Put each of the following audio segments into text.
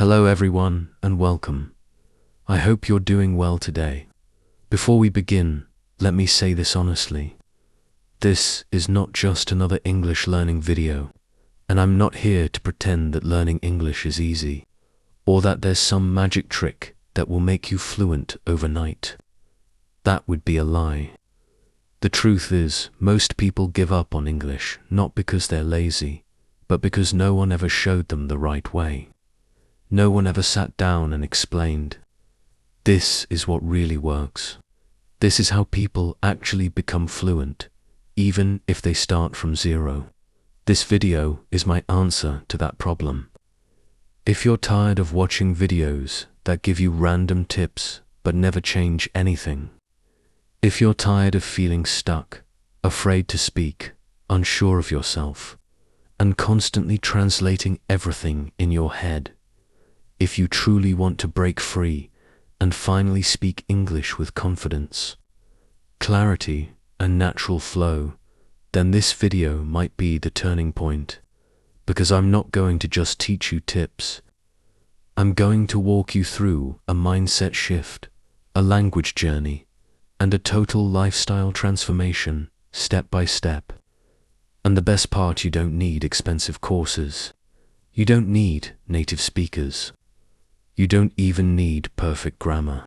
Hello everyone and welcome. I hope you're doing well today. Before we begin, let me say this honestly. This is not just another English learning video, and I'm not here to pretend that learning English is easy, or that there's some magic trick that will make you fluent overnight. That would be a lie. The truth is, most people give up on English not because they're lazy, but because no one ever showed them the right way. No one ever sat down and explained, this is what really works. This is how people actually become fluent, even if they start from zero. This video is my answer to that problem. If you're tired of watching videos that give you random tips but never change anything, if you're tired of feeling stuck, afraid to speak, unsure of yourself, and constantly translating everything in your head, if you truly want to break free and finally speak English with confidence, clarity, and natural flow, then this video might be the turning point, because I'm not going to just teach you tips. I'm going to walk you through a mindset shift, a language journey, and a total lifestyle transformation, step by step. And the best part, you don't need expensive courses. You don't need native speakers. You don't even need perfect grammar.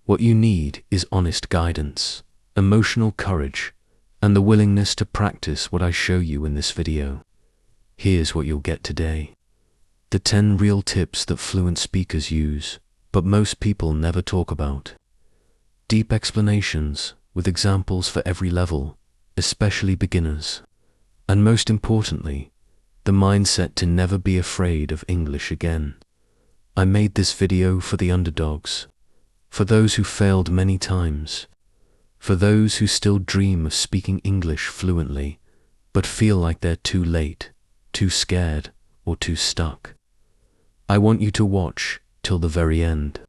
What you need is honest guidance, emotional courage, and the willingness to practice what I show you in this video. Here's what you'll get today. The 10 real tips that fluent speakers use, but most people never talk about. Deep explanations with examples for every level, especially beginners. And most importantly, the mindset to never be afraid of English again. I made this video for the underdogs, for those who failed many times, for those who still dream of speaking English fluently, but feel like they're too late, too scared, or too stuck. I want you to watch till the very end,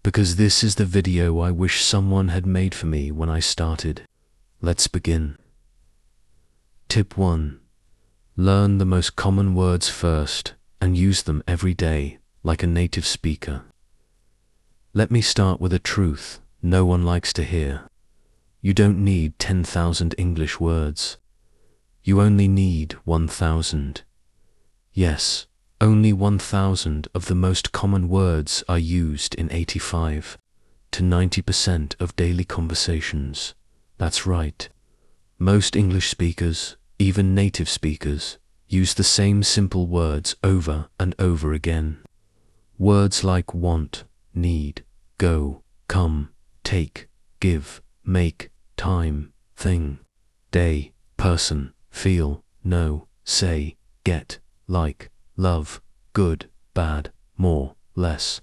because this is the video I wish someone had made for me when I started. Let's begin. Tip 1. Learn the most common words first and use them every day like a native speaker. Let me start with a truth no one likes to hear. You don't need 10,000 English words. You only need 1,000. Yes, only 1,000 of the most common words are used in 85 to 90% of daily conversations. That's right. Most English speakers, even native speakers, use the same simple words over and over again. Words like want, need, go, come, take, give, make, time, thing, day, person, feel, know, say, get, like, love, good, bad, more, less.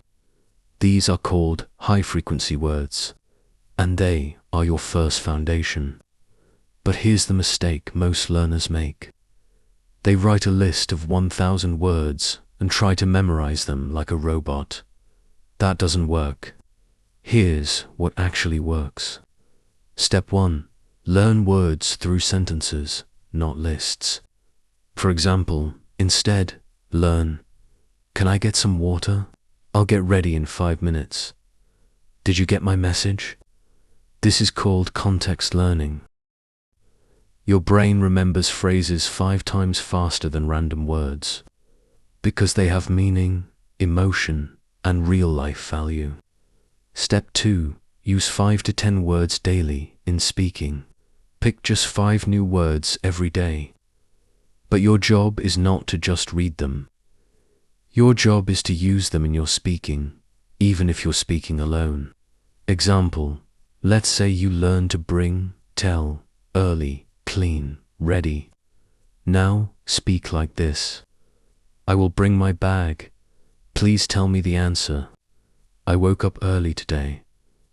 These are called high-frequency words, and they are your first foundation. But here's the mistake most learners make. They write a list of 1,000 words and try to memorize them like a robot. That doesn't work. Here's what actually works. Step 1. Learn words through sentences, not lists. For example, instead, learn, "Can I get some water? I'll get ready in 5 minutes. Did you get my message?" This is called context learning. Your brain remembers phrases 5 times faster than random words, because they have meaning, emotion, and real-life value. Step 2. Use 5 to 10 words daily in speaking. Pick just 5 new words every day. But your job is not to just read them. Your job is to use them in your speaking, even if you're speaking alone. Example, let's say you learn to bring, tell, early, clean, ready. Now, speak like this. I will bring my bag. Please tell me the answer. I woke up early today.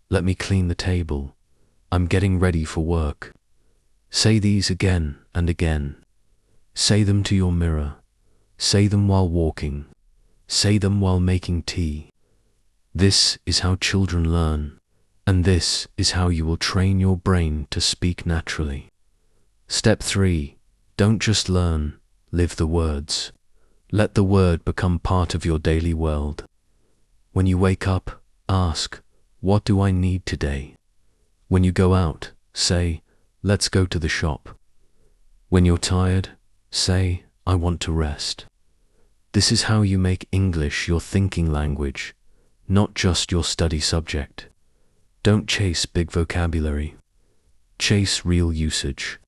Let me clean the table. I'm getting ready for work. Say these again and again. Say them to your mirror. Say them while walking. Say them while making tea. This is how children learn, and this is how you will train your brain to speak naturally. Step 3. Don't just learn, live the words. Let the word become part of your daily world. When you wake up, ask, "What do I need today?" When you go out, say, "Let's go to the shop." When you're tired, say, "I want to rest." This is how you make English your thinking language, not just your study subject. Don't chase big vocabulary. Chase real usage.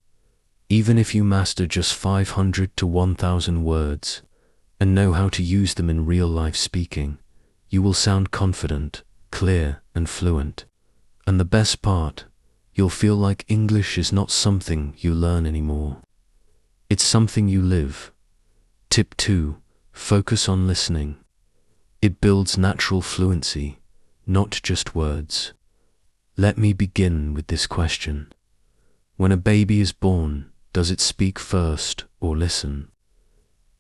Even if you master just 500 to 1,000 words and know how to use them in real-life speaking, you will sound confident, clear, and fluent. And the best part, you'll feel like English is not something you learn anymore. It's something you live. Tip 2. Focus on listening. It builds natural fluency, not just words. Let me begin with this question. When a baby is born, does it speak first or listen?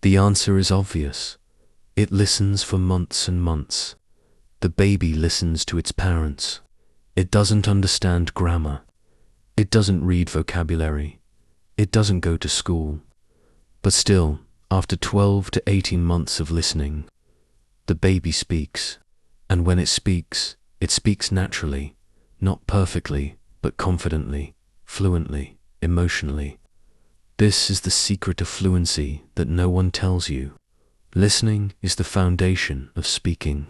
The answer is obvious. It listens for months and months. The baby listens to its parents. It doesn't understand grammar. It doesn't read vocabulary. It doesn't go to school. But still, after 12 to 18 months of listening, the baby speaks. And when it speaks naturally, not perfectly, but confidently, fluently, emotionally. This is the secret of fluency that no one tells you. Listening is the foundation of speaking.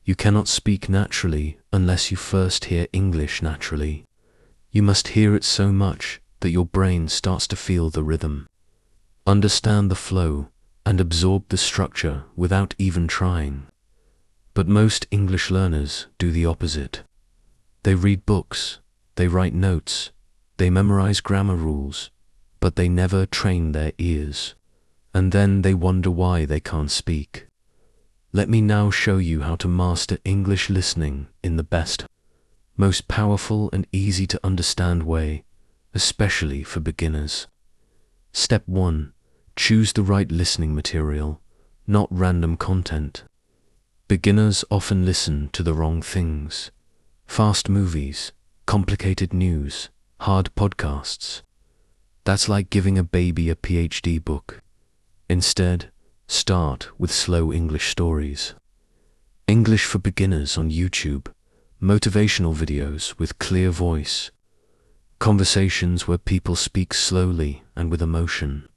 You cannot speak naturally unless you first hear English naturally. You must hear it so much that your brain starts to feel the rhythm, understand the flow, and absorb the structure without even trying. But most English learners do the opposite. They read books, they write notes, they memorize grammar rules, but they never train their ears. And then they wonder why they can't speak. Let me now show you how to master English listening in the best, most powerful and easy to understand way, especially for beginners. Step 1. Choose the right listening material, not random content. Beginners often listen to the wrong things. Fast movies, complicated news, hard podcasts. That's like giving a baby a PhD book. Instead, start with slow English stories. English for beginners on YouTube, motivational videos with clear voice, conversations where people speak slowly and with emotion.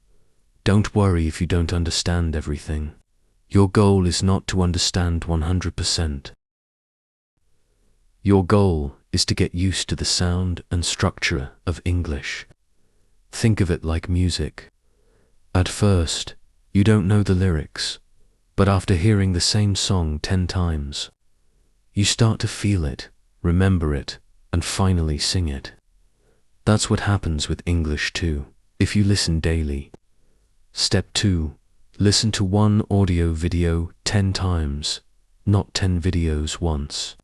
Don't worry if you don't understand everything. Your goal is not to understand 100%. Your goal is to get used to the sound and structure of English. Think of it like music. At first, you don't know the lyrics, but after hearing the same song 10 times, you start to feel it, remember it, and finally sing it. That's what happens with English too, if you listen daily. Step 2. Listen to one audio video 10 times, not 10 videos once.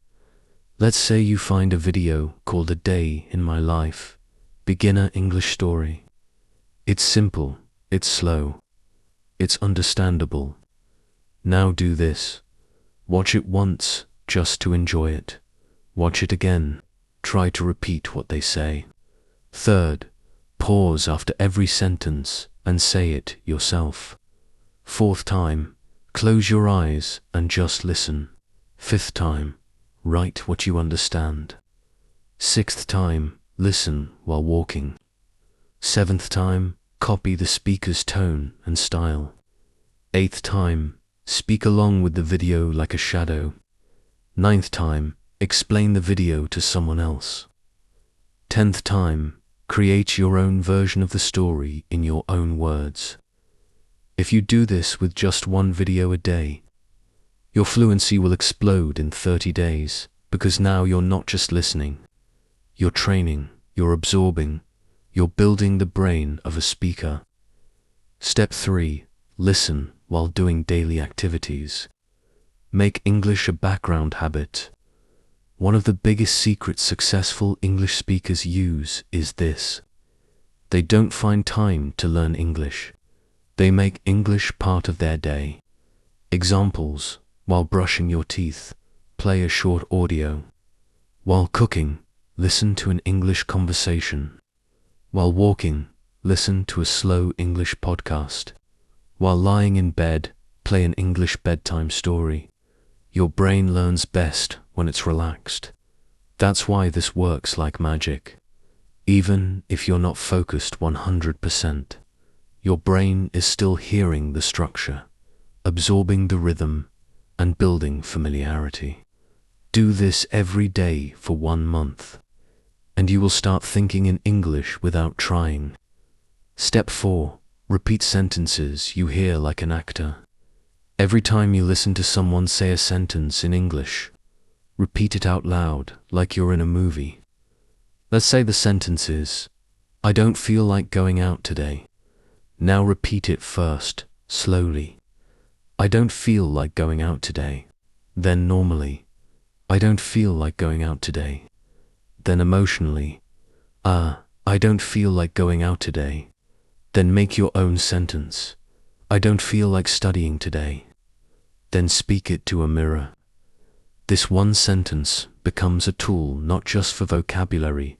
Let's say you find a video called "A Day in My Life," beginner English story. It's simple, it's slow, it's understandable. Now do this. Watch it once just to enjoy it. Watch it again. Try to repeat what they say. Third, pause after every sentence and say it yourself. Fourth time, close your eyes and just listen. Fifth time, write what you understand. Sixth time, listen while walking. Seventh time, copy the speaker's tone and style. Eighth time, speak along with the video like a shadow. Ninth time, explain the video to someone else. 10th time, create your own version of the story in your own words. If you do this with just one video a day, your fluency will explode in 30 days, because now you're not just listening, you're training, you're absorbing, you're building the brain of a speaker. Step 3. Listen while doing daily activities. Make English a background habit. One of the biggest secrets successful English speakers use is this. They don't find time to learn English. They make English part of their day. Examples: while brushing your teeth, play a short audio. While cooking, listen to an English conversation. While walking, listen to a slow English podcast. While lying in bed, play an English bedtime story. Your brain learns best when it's relaxed. That's why this works like magic. Even if you're not focused 100%, your brain is still hearing the structure, absorbing the rhythm, and building familiarity. Do this every day for 1 month, and you will start thinking in English without trying. Step 4. Repeat sentences you hear like an actor. Every time you listen to someone say a sentence in English, repeat it out loud like you're in a movie. Let's say the sentence is, "I don't feel like going out today." Now repeat it first, slowly. "I don't feel like going out today." Then normally, "I don't feel like going out today." Then emotionally, "I don't feel like going out today." Then make your own sentence. "I don't feel like studying today." Then speak it to a mirror. This one sentence becomes a tool not just for vocabulary,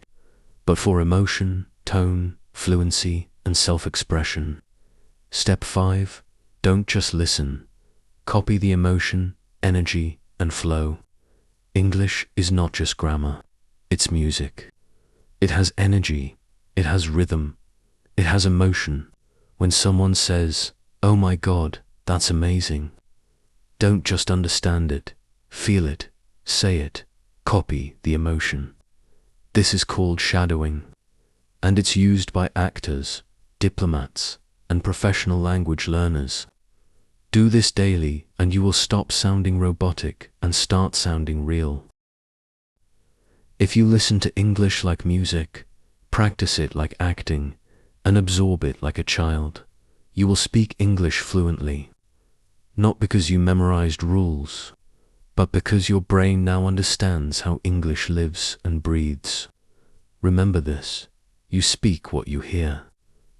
but for emotion, tone, fluency, and self-expression. Step 5. Don't just listen. Copy the emotion, energy, and flow. English is not just grammar. It's music. It has energy. It has rhythm. It has emotion. When someone says, "Oh my God, that's amazing," don't just understand it. Feel it. Say it. Copy the emotion. This is called shadowing, and it's used by actors, diplomats, and professional language learners. Do this daily and you will stop sounding robotic and start sounding real. If you listen to English like music, practice it like acting, and absorb it like a child, you will speak English fluently. Not because you memorized rules, but because your brain now understands how English lives and breathes. Remember this, you speak what you hear.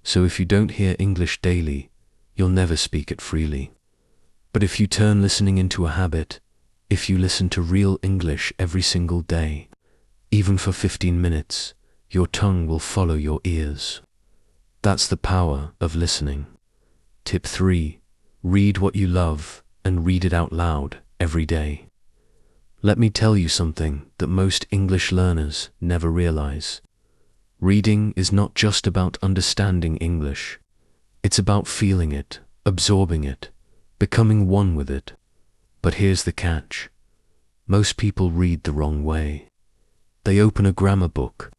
So if you don't hear English daily, you'll never speak it freely. But if you turn listening into a habit, if you listen to real English every single day, even for 15 minutes, your tongue will follow your ears. That's the power of listening. Tip 3. Read what you love and read it out loud every day. Let me tell you something that most English learners never realize. Reading is not just about understanding English. It's about feeling it, absorbing it, becoming one with it. But here's the catch. Most people read the wrong way. They open a grammar book.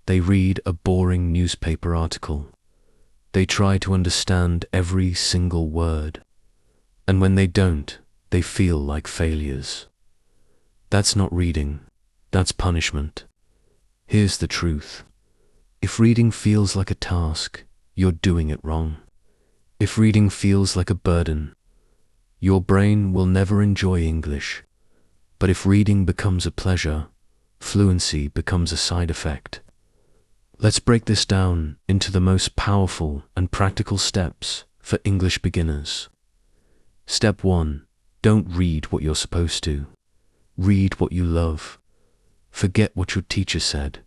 They read a boring newspaper article. They try to understand every single word. And when they don't, they feel like failures. That's not reading. That's punishment. Here's the truth. If reading feels like a task, you're doing it wrong. If reading feels like a burden, your brain will never enjoy English. But if reading becomes a pleasure, fluency becomes a side effect. Let's break this down into the most powerful and practical steps for English beginners. Step 1. Don't read what you're supposed to. Read what you love. Forget what your teacher said.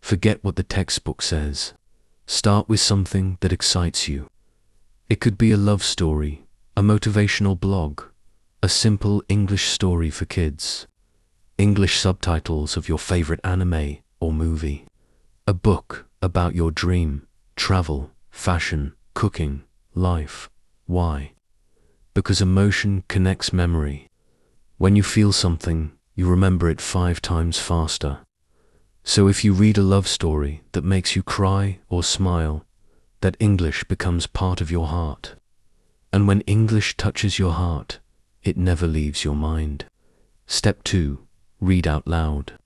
Forget what the textbook says. Start with something that excites you. It could be a love story, a motivational blog, a simple English story for kids, English subtitles of your favorite anime or movie, a book about your dream, travel, fashion, cooking, life. Why? Because emotion connects memory. When you feel something, you remember it 5 times faster. So if you read a love story that makes you cry or smile, that English becomes part of your heart. And when English touches your heart, it never leaves your mind. Step 2. Read out loud.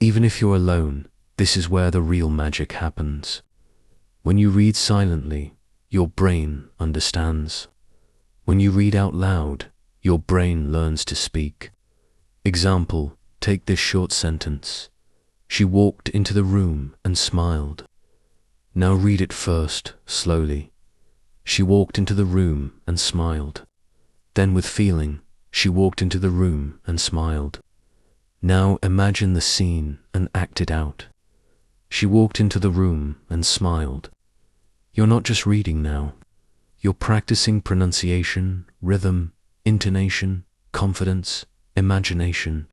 Even if you're alone, this is where the real magic happens. When you read silently, your brain understands. When you read out loud, your brain learns to speak. Example, take this short sentence. She walked into the room and smiled. Now read it first, slowly. She walked into the room and smiled. Then with feeling, she walked into the room and smiled. Now imagine the scene and act it out. She walked into the room and smiled. You're not just reading now. You're practicing pronunciation, rhythm, intonation, confidence, imagination.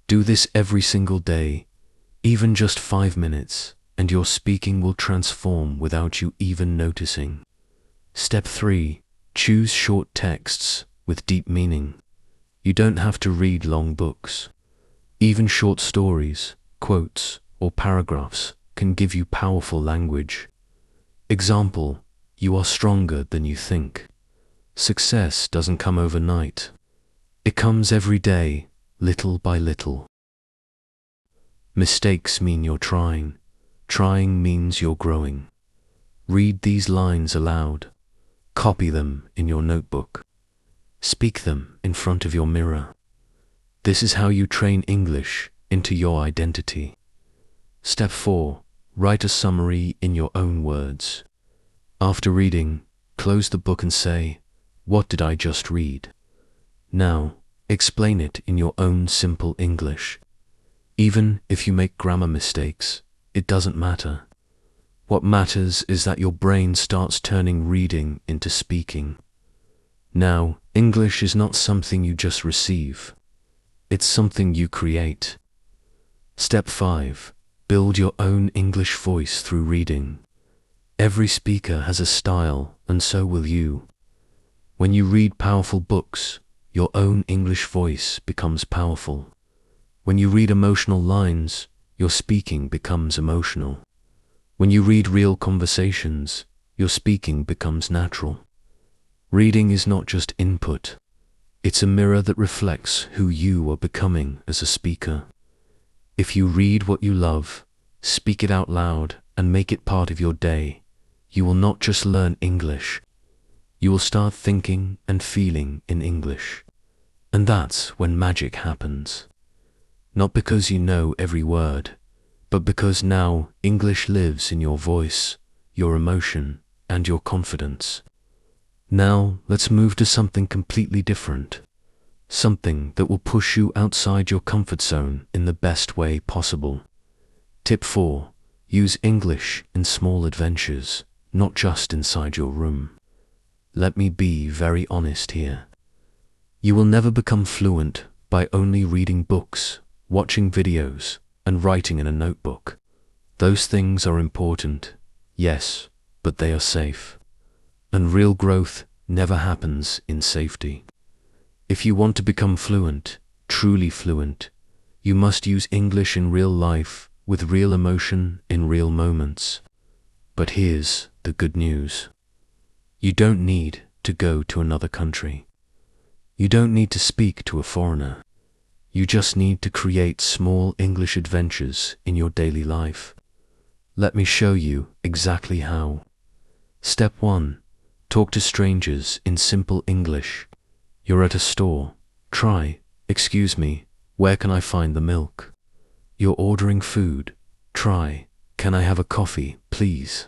Do this every single day, even just 5 minutes, and your speaking will transform without you even noticing. Step 3. Choose short texts with deep meaning. You don't have to read long books. Even short stories, quotes, or paragraphs can give you powerful language. Example: you are stronger than you think. Success doesn't come overnight. It comes every day, little by little. Mistakes mean you're trying. Trying means you're growing. Read these lines aloud. Copy them in your notebook. Speak them in front of your mirror. This is how you train English into your identity. Step 4. Write a summary in your own words. After reading, close the book and say, "What did I just read?" Now, explain it in your own simple English. Even if you make grammar mistakes, it doesn't matter. What matters is that your brain starts turning reading into speaking. Now, English is not something you just receive. It's something you create. Step 5. Build your own English voice through reading. Every speaker has a style, and so will you. When you read powerful books, your own English voice becomes powerful. When you read emotional lines, your speaking becomes emotional. When you read real conversations, your speaking becomes natural. Reading is not just input. It's a mirror that reflects who you are becoming as a speaker. If you read what you love, speak it out loud, and make it part of your day, you will not just learn English. You will start thinking and feeling in English. And that's when magic happens. Not because you know every word, but because now English lives in your voice, your emotion, and your confidence. Now let's move to something completely different. Something that will push you outside your comfort zone in the best way possible. Tip 4. Use English in small adventures, not just inside your room. Let me be very honest here. You will never become fluent by only reading books, watching videos, and writing in a notebook. Those things are important, yes, but they are safe. And real growth never happens in safety. If you want to become fluent, truly fluent, you must use English in real life, with real emotion in real moments. But here's the good news. You don't need to go to another country. You don't need to speak to a foreigner. You just need to create small English adventures in your daily life. Let me show you exactly how. Step 1. Talk to strangers in simple English. You're at a store. Try, "Excuse me, where can I find the milk?" You're ordering food. Try, "Can I have a coffee, please?"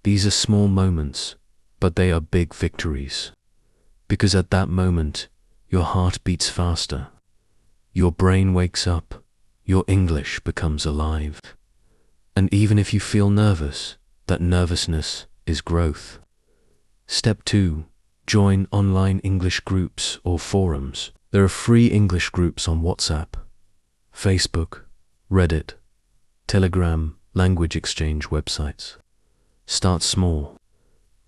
These are small moments, but they are big victories. Because at that moment, your heart beats faster. Your brain wakes up. Your English becomes alive. And even if you feel nervous, that nervousness is growth. Step 2. Join online English groups or forums. There are free English groups on WhatsApp, Facebook, Reddit, Telegram, language exchange websites. Start small.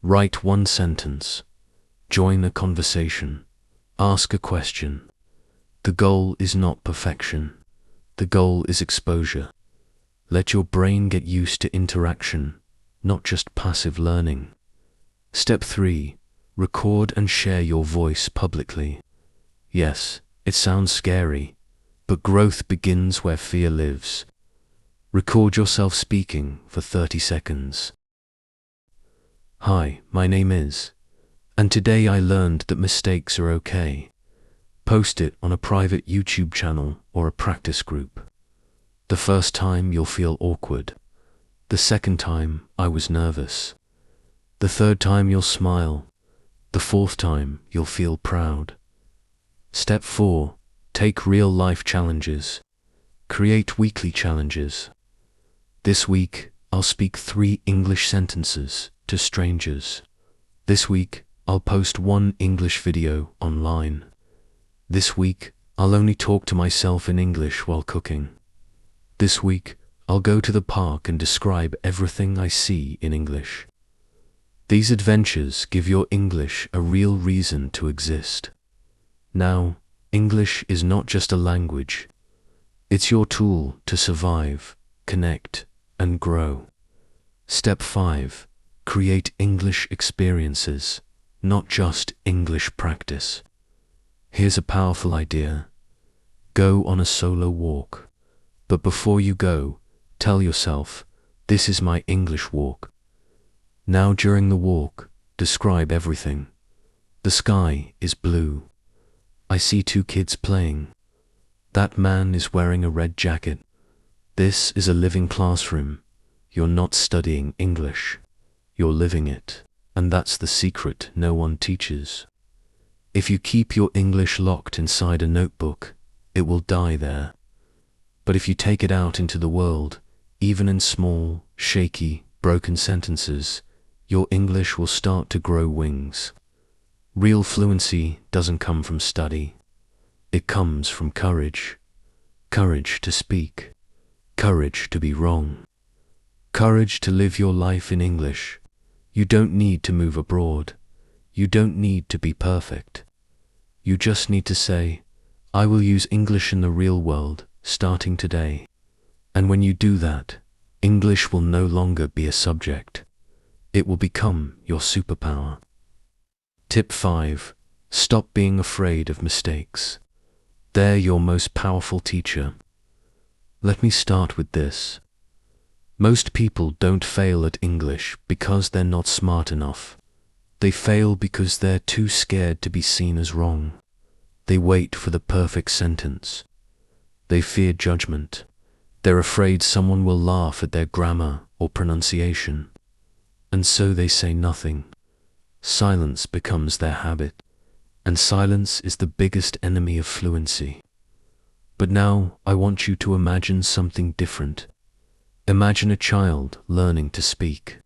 Write one sentence. Join a conversation. Ask a question. The goal is not perfection. The goal is exposure. Let your brain get used to interaction, not just passive learning. Step 3. Record and share your voice publicly. Yes, it sounds scary, but growth begins where fear lives. Record yourself speaking for 30 seconds. Hi, my name is, and today I learned that mistakes are okay. Post it on a private YouTube channel or a practice group. The first time you'll feel awkward. The second time I was nervous. The third time you'll smile. The fourth time you'll feel proud. Step 4. Take real-life challenges. Create weekly challenges. This week, I'll speak 3 English sentences to strangers. This week, I'll post one English video online. This week, I'll only talk to myself in English while cooking. This week, I'll go to the park and describe everything I see in English. These adventures give your English a real reason to exist. Now, English is not just a language. It's your tool to survive, connect, and grow. Step 5. Create English experiences, not just English practice. Here's a powerful idea. Go on a solo walk. But before you go, tell yourself, this is my English walk. Now during the walk, describe everything. The sky is blue. I see 2 kids playing. That man is wearing a red jacket. This is a living classroom. You're not studying English. You're living it. And that's the secret no one teaches. If you keep your English locked inside a notebook, it will die there. But if you take it out into the world, even in small, shaky, broken sentences, your English will start to grow wings. Real fluency doesn't come from study. It comes from courage. Courage to speak. Courage to be wrong. Courage to live your life in English. You don't need to move abroad. You don't need to be perfect. You just need to say, I will use English in the real world, starting today. And when you do that, English will no longer be a subject. It will become your superpower. Tip 5. Stop being afraid of mistakes. They're your most powerful teacher. Let me start with this. Most people don't fail at English because they're not smart enough. They fail because they're too scared to be seen as wrong. They wait for the perfect sentence. They fear judgment. They're afraid someone will laugh at their grammar or pronunciation. And so they say nothing. Silence becomes their habit. And silence is the biggest enemy of fluency. But now I want you to imagine something different. Imagine a child learning to speak.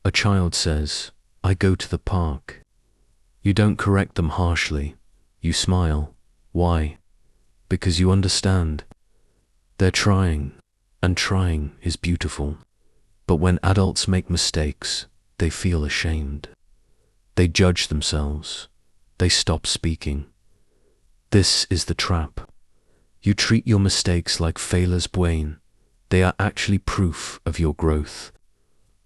A child says, I go to the park. You don't correct them harshly. You smile. Why? Because you understand. They're trying, and trying is beautiful. But when adults make mistakes, they feel ashamed. They judge themselves. They stop speaking. This is the trap. You treat your mistakes like failures buoyant. They are actually proof of your growth.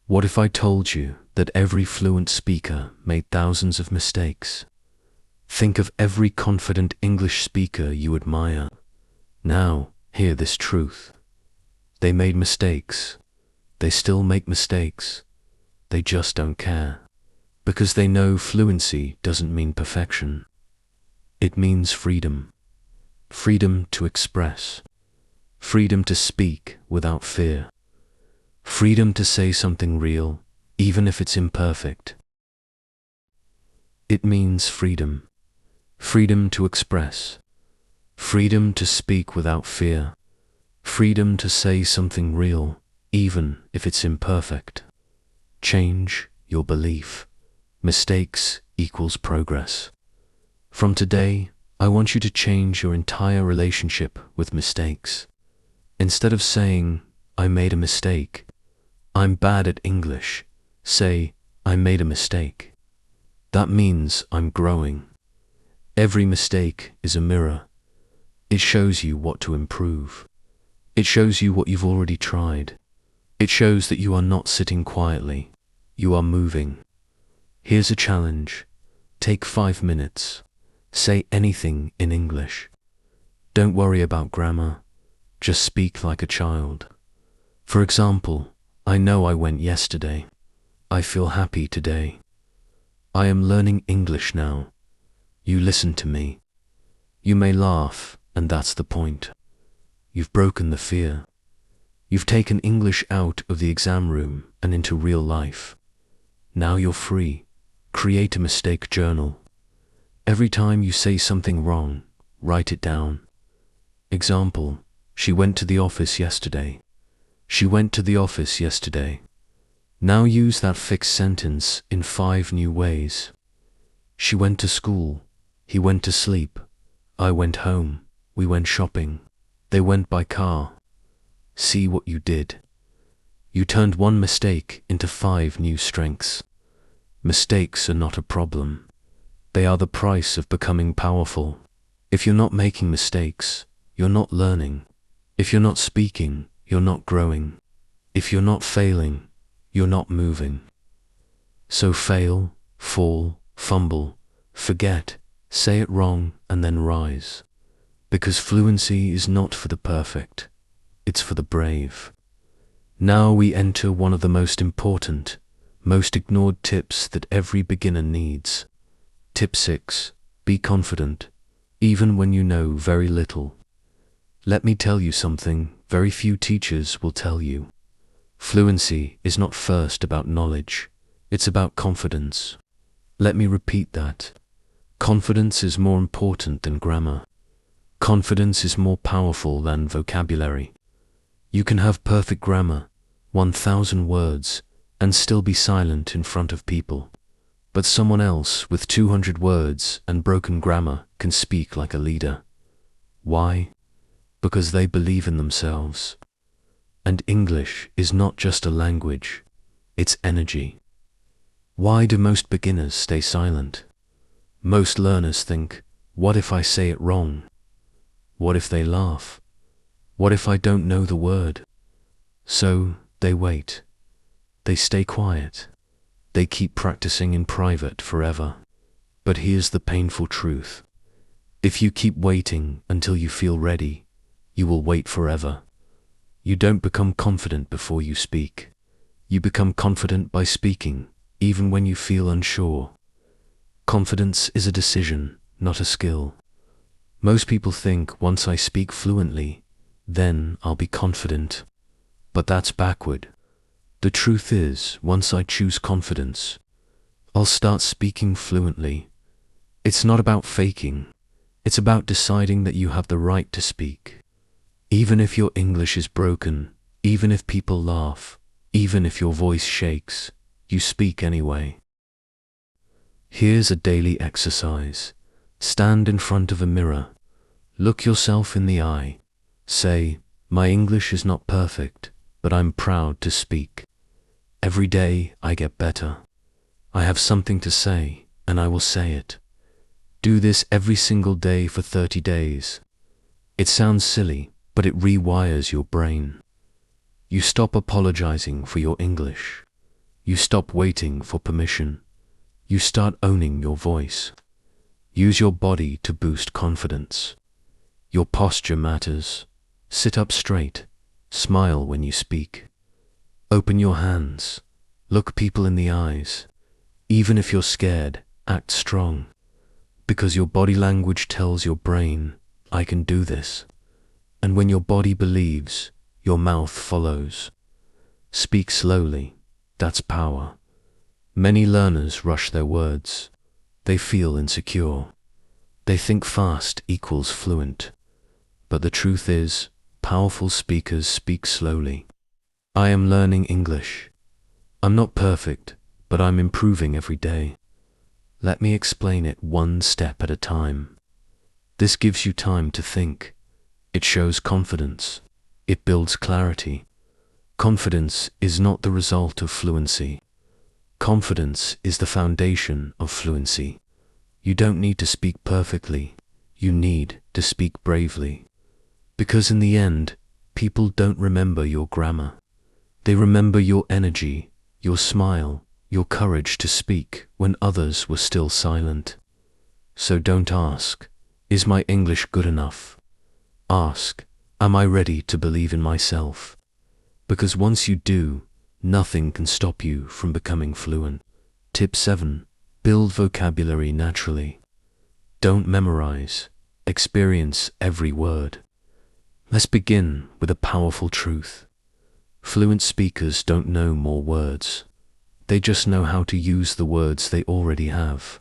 What if I told you that every fluent speaker made thousands of mistakes? Think of every confident English speaker you admire. Now, hear this truth. They made mistakes. They still make mistakes. They just don't care. Because they know fluency doesn't mean perfection. It means freedom. Freedom to express. Freedom to speak without fear. Freedom to say something real, even if it's imperfect. It means freedom. Freedom to express. Freedom to speak without fear. Freedom to say something real, even if it's imperfect. Change your belief. Mistakes equals progress. From today, I want you to change your entire relationship with mistakes. Instead of saying, I made a mistake, I'm bad at English, say, I made a mistake. That means I'm growing. Every mistake is a mirror. It shows you what to improve. It shows you what you've already tried. It shows that you are not sitting quietly. You are moving. Here's a challenge. Take 5 minutes. Say anything in English. Don't worry about grammar. Just speak like a child. For example, I know I went yesterday. I feel happy today. I am learning English now. You listen to me. You may laugh, and that's the point. You've broken the fear. You've taken English out of the exam room and into real life. Now you're free. Create a mistake journal. Every time you say something wrong, write it down. Example, she went to the office yesterday. She went to the office yesterday. Now use that fixed sentence in 5 new ways. She went to school. He went to sleep. I went home. We went shopping. They went by car. See what you did. You turned one mistake into 5 new strengths. Mistakes are not a problem. They are the price of becoming powerful. If you're not making mistakes, you're not learning. If you're not speaking, you're not growing. If you're not failing, you're not moving. So fail, fall, fumble, forget, say it wrong, and then rise. Because fluency is not for the perfect. It's for the brave. Now we enter one of the most important, most ignored tips that every beginner needs. Tip 6. Be confident, even when you know very little. Let me tell you something very few teachers will tell you. Fluency is not first about knowledge, it's about confidence. Let me repeat that. Confidence is more important than grammar. Confidence is more powerful than vocabulary. You can have perfect grammar, 1,000 words, and still be silent in front of people. But someone else with 200 words and broken grammar can speak like a leader. Why? Because they believe in themselves. And English is not just a language, it's energy. Why do most beginners stay silent? Most learners think, what if I say it wrong? What if they laugh? What if I don't know the word? So they wait. They stay quiet. They keep practicing in private forever. But here's the painful truth. If you keep waiting until you feel ready, you will wait forever. You don't become confident before you speak. You become confident by speaking, even when you feel unsure. Confidence is a decision, not a skill. Most people think once I speak fluently, then I'll be confident. But that's backward. The truth is, once I choose confidence, I'll start speaking fluently. It's not about faking. It's about deciding that you have the right to speak. Even if your English is broken, even if people laugh, even if your voice shakes, you speak anyway. Here's a daily exercise. Stand in front of a mirror. Look yourself in the eye. Say, my English is not perfect, but I'm proud to speak. Every day I get better. I have something to say, and I will say it. Do this every single day for 30 days. It sounds silly, but it rewires your brain. You stop apologizing for your English. You stop waiting for permission. You start owning your voice. Use your body to boost confidence. Your posture matters. Sit up straight. Smile when you speak. Open your hands. Look people in the eyes. Even if you're scared, act strong. Because your body language tells your brain, I can do this. And when your body believes, your mouth follows. Speak slowly. That's power. Many learners rush their words. They feel insecure. They think fast equals fluent. But the truth is, powerful speakers speak slowly. I am learning English. I'm not perfect, but I'm improving every day. Let me explain it one step at a time. This gives you time to think. It shows confidence. It builds clarity. Confidence is not the result of fluency. Confidence is the foundation of fluency. You don't need to speak perfectly. You need to speak bravely. Because in the end, people don't remember your grammar. They remember your energy, your smile, your courage to speak when others were still silent. So don't ask, is my English good enough? Ask, am I ready to believe in myself? Because once you do, nothing can stop you from becoming fluent. Tip 7. Build vocabulary naturally. Don't memorize. Experience every word. Let's begin with a powerful truth. Fluent speakers don't know more words. They just know how to use the words they already have.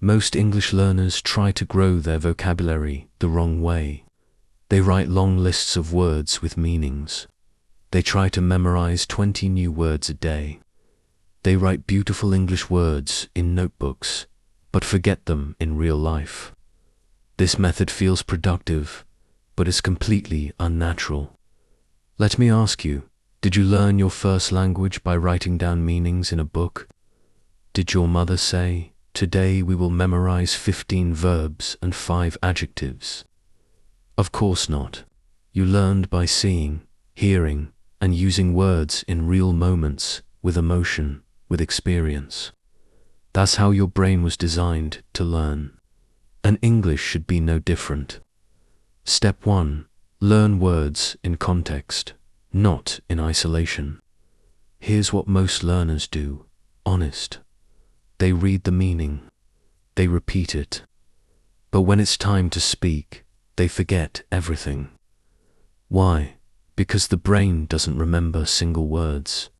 Most English learners try to grow their vocabulary the wrong way. They write long lists of words with meanings. They try to memorize 20 new words a day. They write beautiful English words in notebooks, but forget them in real life. This method feels productive, but is completely unnatural. Let me ask you, did you learn your first language by writing down meanings in a book? Did your mother say, "Today we will memorize 15 verbs and 5 adjectives"? Of course not. You learned by seeing, hearing, and using words in real moments, with emotion, with experience. That's how your brain was designed to learn. And English should be no different. Step 1. Learn words in context, not in isolation. Here's what most learners do, honest. They read the meaning. They repeat it. But when it's time to speak, they forget everything. Why? Because the brain doesn't remember single words.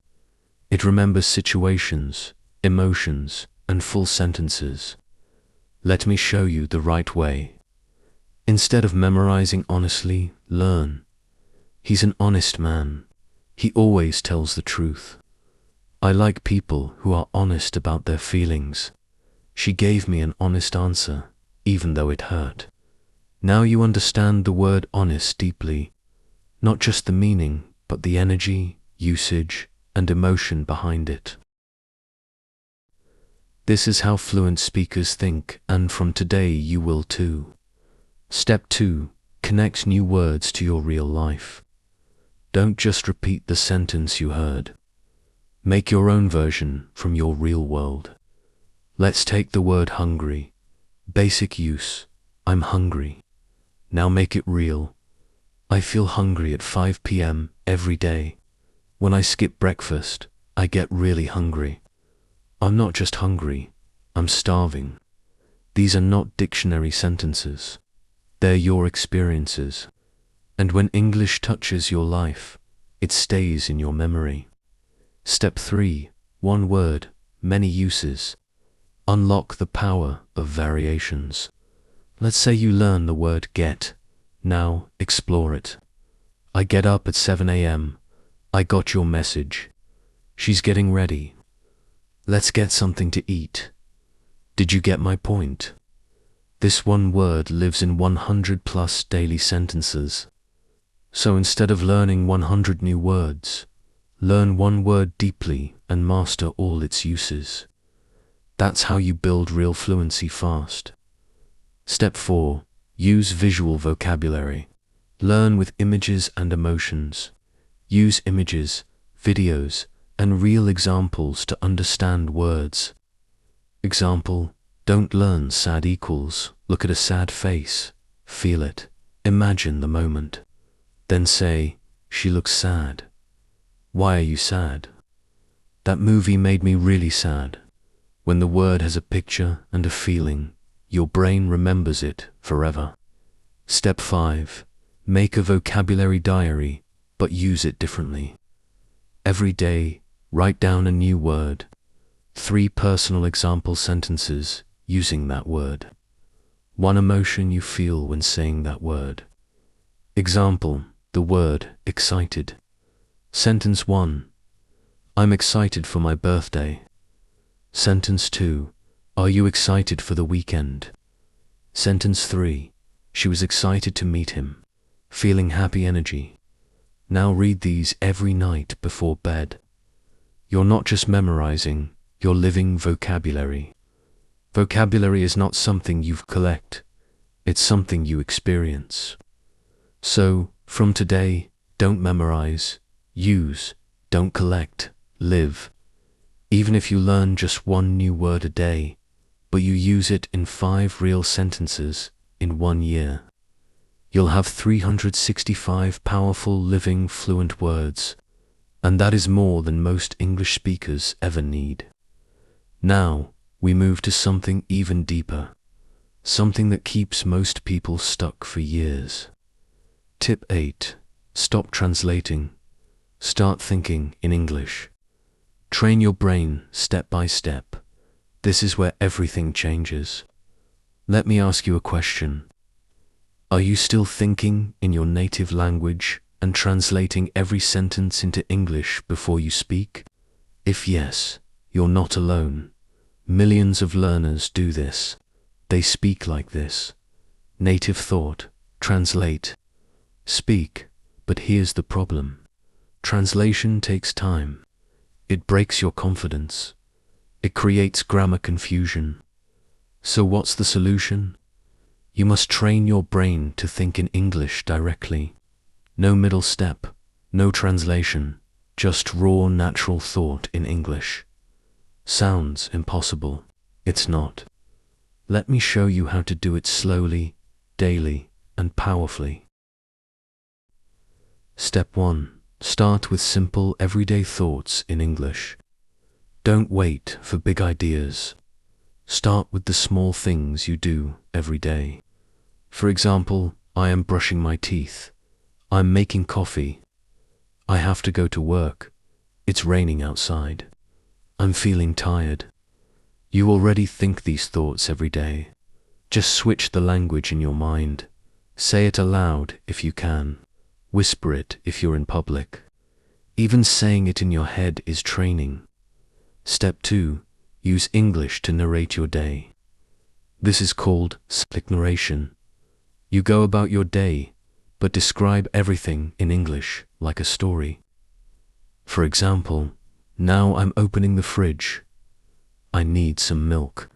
It remembers situations, emotions, and full sentences. Let me show you the right way. Instead of memorizing honestly, learn. He's an honest man. He always tells the truth. I like people who are honest about their feelings. She gave me an honest answer, even though it hurt. Now you understand the word honest deeply, not just the meaning, but the energy, usage, and emotion behind it. This is how fluent speakers think, and from today you will too. Step 2. Connect new words to your real life. Don't just repeat the sentence you heard. Make your own version from your real world. Let's take the word hungry. Basic use. I'm hungry. Now make it real. I feel hungry at 5 p.m. every day. When I skip breakfast, I get really hungry. I'm not just hungry, I'm starving. These are not dictionary sentences. They're your experiences. And when English touches your life, it stays in your memory. Step 3. One word, many uses. Unlock the power of variations. Let's say you learn the word get. Now, explore it. I get up at 7 a.m. I got your message. She's getting ready. Let's get something to eat. Did you get my point? This one word lives in 100 plus daily sentences. So instead of learning 100 new words, learn one word deeply and master all its uses. That's how you build real fluency fast. Step 4. Use visual vocabulary. Learn with images and emotions. Use images, videos, and real examples to understand words. Example, don't learn sad equals. Look at a sad face. Feel it. Imagine the moment. Then say, she looks sad. Why are you sad? That movie made me really sad. When the word has a picture and a feeling, your brain remembers it forever. Step 5. Make a vocabulary diary, but use it differently. Every day, write down a new word. 3 personal example sentences using that word. 1 emotion you feel when saying that word. Example, the word excited. Sentence 1. I'm excited for my birthday. Sentence 2. Are you excited for the weekend? Sentence 3. She was excited to meet him. Feeling happy energy. Now read these every night before bed. You're not just memorizing, you're living vocabulary. Vocabulary is not something you collect, it's something you experience. So, from today, don't memorize, use, don't collect, live. Even if you learn just 1 new word a day, but you use it in 5 real sentences in 1 year, you'll have 365 powerful, living, fluent words, and that is more than most English speakers ever need. Now, we move to something even deeper, something that keeps most people stuck for years. Tip 8. Stop translating. Start thinking in English. Train your brain step by step. This is where everything changes. Let me ask you a question. Are you still thinking in your native language and translating every sentence into English before you speak? If yes, You're not alone. Millions of learners do this. They speak like this. Native thought, translate, speak. But here's the problem. Translation takes time. It breaks your confidence. It creates grammar confusion. So what's the solution? You must train your brain to think in English directly. No middle step, no translation, just raw natural thought in English. Sounds impossible. It's not. Let me show you how to do it slowly, daily, and powerfully. Step 1. Start with simple everyday thoughts in English. Don't wait for big ideas. Start with the small things you do every day. For example, I am brushing my teeth. I'm making coffee. I have to go to work. It's raining outside. I'm feeling tired. You already think these thoughts every day. Just switch the language in your mind. Say it aloud if you can. Whisper it if you're in public. Even saying it in your head is training. Step 2. Use English to narrate your day. This is called cyclic narration. You go about your day, but describe everything in English like a story. For example, now I'm opening the fridge. I need some milk.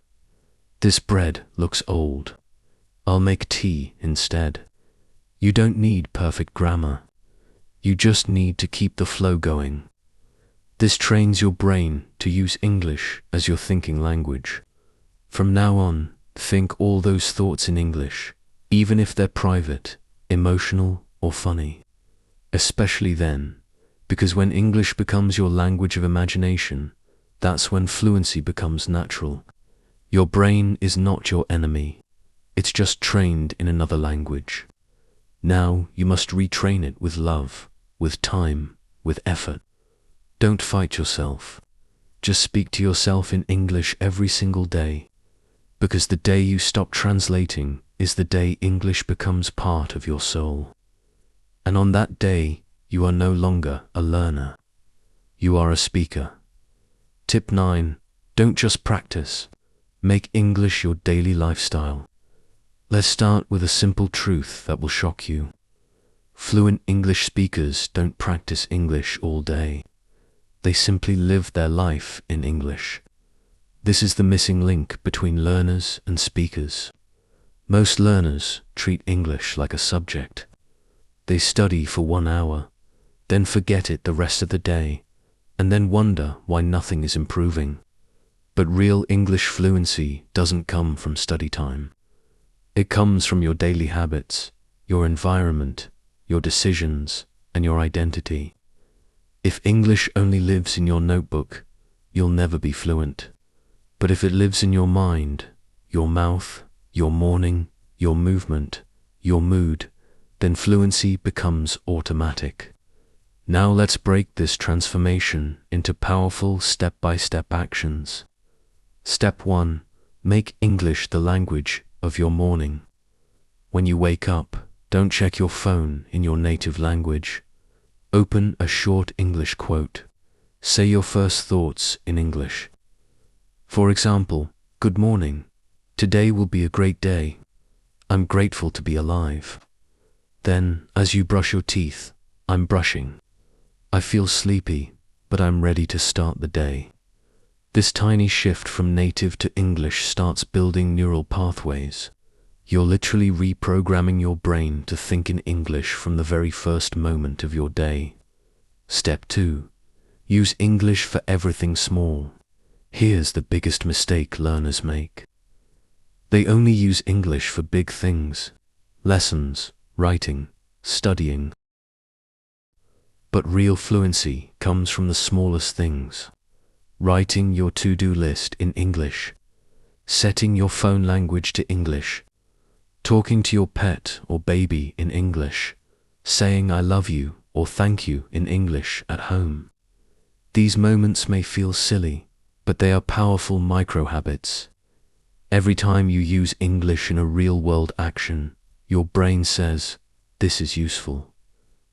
This bread looks old. I'll make tea instead. You don't need perfect grammar. You just need to keep the flow going. This trains your brain to use English as your thinking language. From now on, think all those thoughts in English, even if they're private, emotional, or funny. Especially then, because when English becomes your language of imagination, that's when fluency becomes natural. Your brain is not your enemy. It's just trained in another language. Now you must retrain it with love, with time, with effort. Don't fight yourself. Just speak to yourself in English every single day, because the day you stop translating is the day English becomes part of your soul. And on that day, you are no longer a learner. You are a speaker. Tip 9. Don't just practice. Make English your daily lifestyle. Let's start with a simple truth that will shock you. Fluent English speakers don't practice English all day. They simply live their life in English. This is the missing link between learners and speakers. Most learners treat English like a subject. They study for 1 hour, then forget it the rest of the day, and then wonder why nothing is improving. But real English fluency doesn't come from study time. It comes from your daily habits, your environment, your decisions, and your identity. If English only lives in your notebook, you'll never be fluent. But if it lives in your mind, your mouth, your morning, your movement, your mood, then fluency becomes automatic. Now let's break this transformation into powerful step-by-step actions. Step 1. Make English the language of your morning. When you wake up, don't check your phone in your native language. Open a short English quote. Say your first thoughts in English. For example, good morning. Today will be a great day. I'm grateful to be alive. Then, as you brush your teeth, I'm brushing. I feel sleepy, but I'm ready to start the day. This tiny shift from native to English starts building neural pathways. You're literally reprogramming your brain to think in English from the very first moment of your day. Step 2. Use English for everything small. Here's the biggest mistake learners make. They only use English for big things, lessons, writing, studying. But real fluency comes from the smallest things. Writing your to-do list in English, setting your phone language to English, talking to your pet or baby in English, saying I love you or thank you in English at home. These moments may feel silly, but they are powerful micro-habits. Every time you use English in a real-world action, your brain says, this is useful.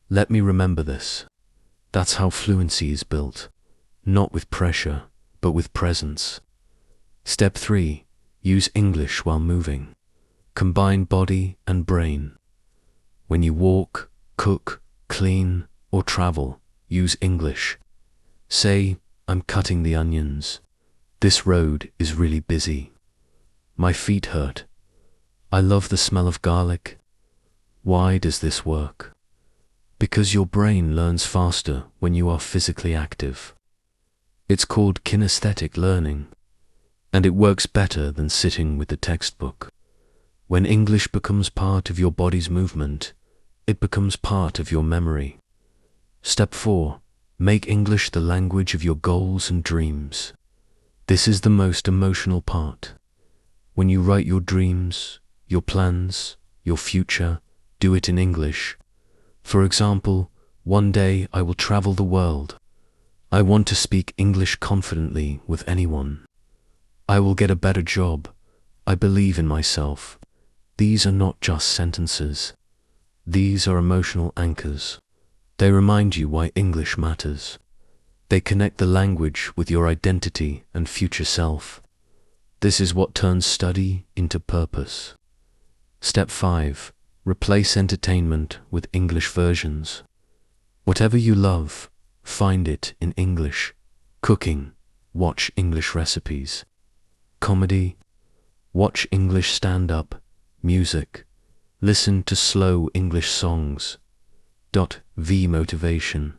Let me remember this. That's how fluency is built, not with pressure, but with presence. Step 3. Use English while moving. Combine body and brain. When you walk, cook, clean, or travel, use English. Say, "I'm cutting the onions. This road is really busy. My feet hurt. I love the smell of garlic." Why does this work? Because your brain learns faster when you are physically active. It's called kinesthetic learning, and it works better than sitting with the textbook. When English becomes part of your body's movement, it becomes part of your memory. Step 4. Make English the language of your goals and dreams. This is the most emotional part. When you write your dreams, your plans, your future, do it in English. For example, one day I will travel the world. I want to speak English confidently with anyone. I will get a better job. I believe in myself. These are not just sentences. These are emotional anchors. They remind you why English matters. They connect the language with your identity and future self. This is what turns study into purpose. Step 5. Replace entertainment with English versions. Whatever you love, find it in English. Cooking, watch English recipes. Comedy, watch English stand-up. Music, listen to slow English songs. Motivation,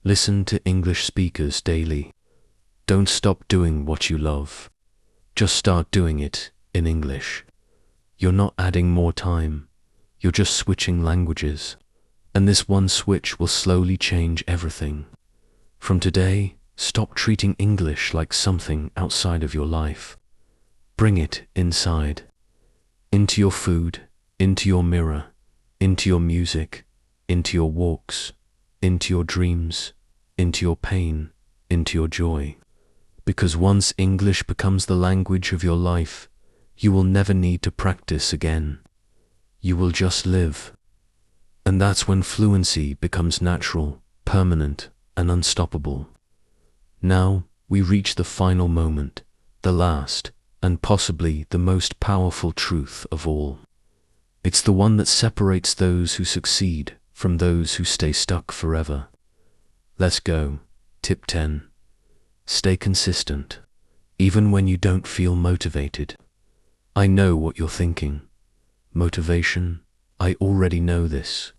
listen to English speakers daily. Don't stop doing what you love. Just start doing it in English. You're not adding more time. You're just switching languages. And this one switch will slowly change everything. From today, stop treating English like something outside of your life. Bring it inside. Into your food, into your mirror, into your music, into your walks, into your dreams, into your pain, into your joy. Because once English becomes the language of your life, you will never need to practice again. You will just live. And that's when fluency becomes natural, permanent, and unstoppable. Now we reach the final moment, the last, and possibly the most powerful truth of all. It's the one that separates those who succeed from those who stay stuck forever. Let's go. Tip 10. Stay consistent, even when you don't feel motivated. I know what you're thinking. Motivation? I already know this.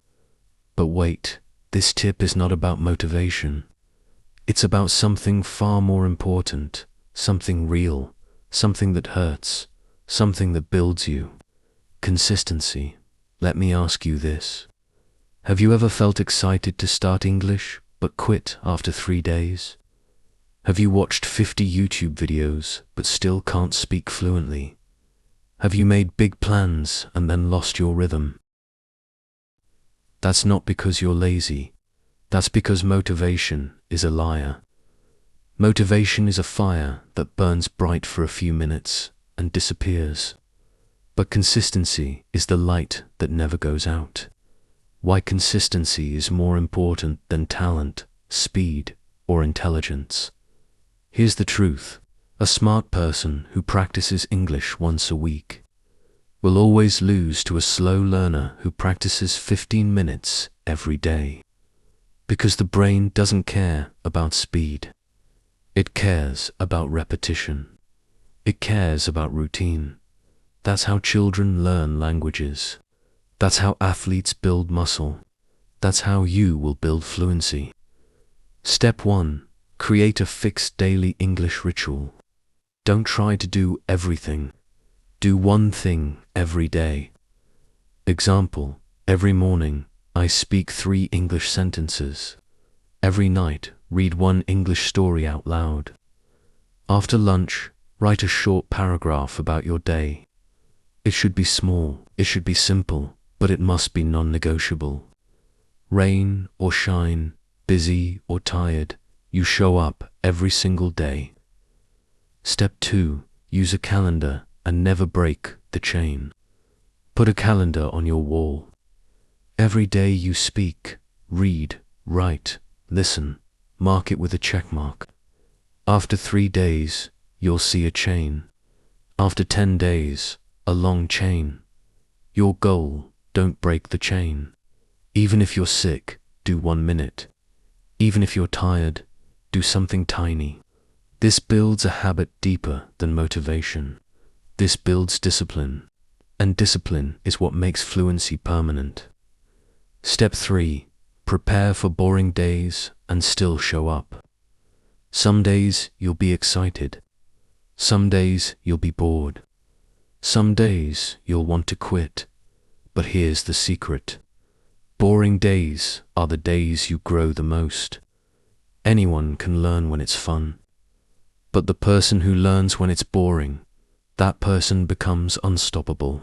But wait, this tip is not about motivation. It's about something far more important, something real, something that hurts, something that builds you. Consistency. Let me ask you this. Have you ever felt excited to start English, but quit after 3 days? Have you watched 50 YouTube videos, but still can't speak fluently? Have you made big plans and then lost your rhythm? That's not because you're lazy. That's because motivation is a liar. Motivation is a fire that burns bright for a few minutes and disappears. But consistency is the light that never goes out. Why consistency is more important than talent, speed, or intelligence. Here's the truth. A smart person who practices English once a week will always lose to a slow learner who practices 15 minutes every day. Because the brain doesn't care about speed. It cares about repetition. It cares about routine. That's how children learn languages. That's how athletes build muscle. That's how you will build fluency. Step 1. Create a fixed daily English ritual. Don't try to do everything. Do one thing every day. Example, every morning, I speak 3 English sentences. Every night, read 1 English story out loud. After lunch, write a short paragraph about your day. It should be small, it should be simple, but it must be non-negotiable. Rain or shine, busy or tired, you show up every single day. Step 2. Use a calendar and never break the chain. Put a calendar on your wall. Every day you speak, read, write, listen, mark it with a check mark. After 3 days, you'll see a chain. After 10 days, a long chain. Your goal, don't break the chain. Even if you're sick, do 1 minute. Even if you're tired, do something tiny. This builds a habit deeper than motivation. This builds discipline. And discipline is what makes fluency permanent. Step 3. Prepare for boring days and still show up. Some days you'll be excited. Some days you'll be bored. Some days you'll want to quit. But here's the secret. Boring days are the days you grow the most. Anyone can learn when it's fun. But the person who learns when it's boring, that person becomes unstoppable.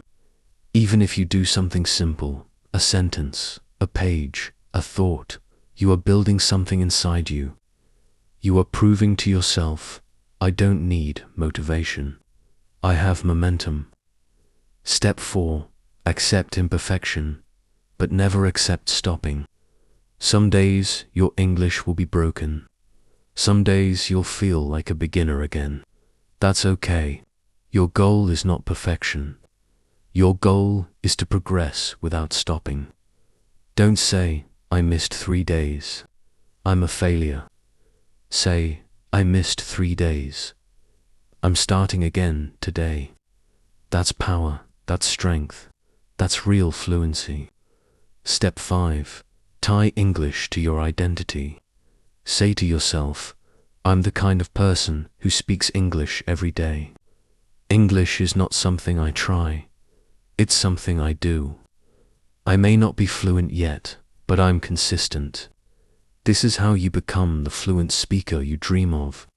Even if you do something simple, a sentence, a page, a thought, you are building something inside you. You are proving to yourself, I don't need motivation. I have momentum. Step 4. Accept imperfection, but never accept stopping. Some days your English will be broken. Some days you'll feel like a beginner again. That's okay. Your goal is not perfection. Your goal is to progress without stopping. Don't say, I missed 3 days. I'm a failure. Say, I missed 3 days. I'm starting again today. That's power, that's strength, that's real fluency. Step 5. Tie English to your identity. Say to yourself, I'm the kind of person who speaks English every day. English is not something I try. It's something I do. I may not be fluent yet, but I'm consistent. This is how you become the fluent speaker you dream of.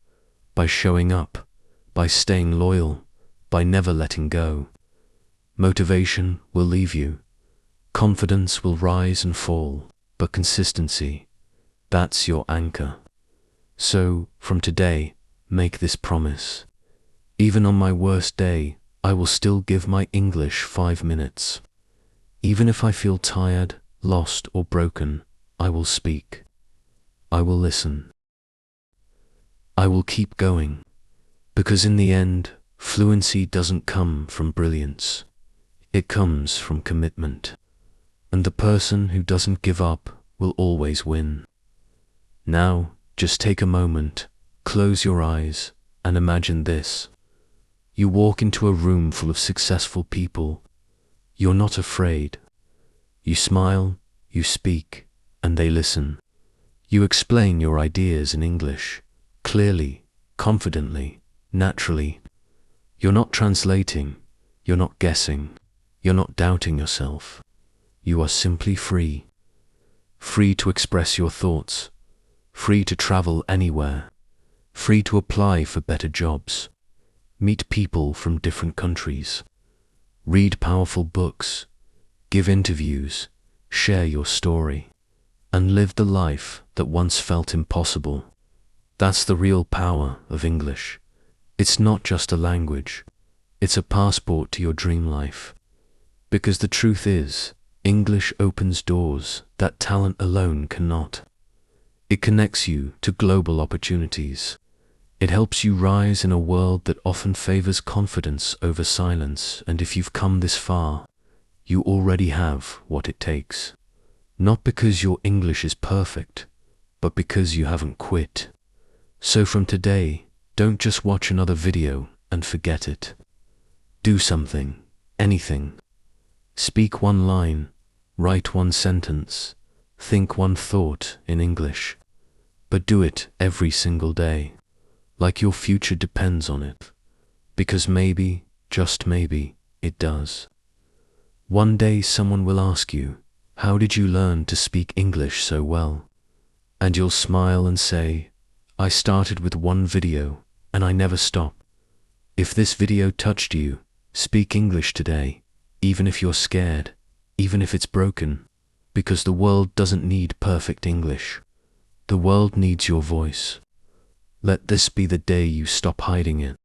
By showing up, by staying loyal, by never letting go. Motivation will leave you. Confidence will rise and fall, but consistency, that's your anchor. So, from today, make this promise. Even on my worst day, I will still give my English 5 minutes. Even if I feel tired, lost, or broken, I will speak. I will listen. I will keep going. Because in the end, fluency doesn't come from brilliance. It comes from commitment. And the person who doesn't give up will always win. Now, just take a moment, close your eyes, and imagine this. You walk into a room full of successful people. You're not afraid. You smile, you speak, and they listen. You explain your ideas in English, clearly, confidently, naturally. You're not translating, you're not guessing, you're not doubting yourself. You are simply free. Free to express your thoughts, free to travel anywhere, free to apply for better jobs, meet people from different countries, read powerful books, give interviews, share your story, and live the life that once felt impossible. That's the real power of English. It's not just a language, it's a passport to your dream life. Because the truth is, English opens doors that talent alone cannot. It connects you to global opportunities. It helps you rise in a world that often favors confidence over silence, and if you've come this far, you already have what it takes. Not because your English is perfect, but because you haven't quit. So from today, don't just watch another video and forget it. Do something, anything. Speak 1 line, write 1 sentence, think 1 thought in English. But do it every single day, like your future depends on it. Because maybe, just maybe, it does. One day someone will ask you, how did you learn to speak English so well? And you'll smile and say, I started with 1 video, and I never stopped. If this video touched you, speak English today, even if you're scared, even if it's broken, because the world doesn't need perfect English. The world needs your voice. Let this be the day you stop hiding it.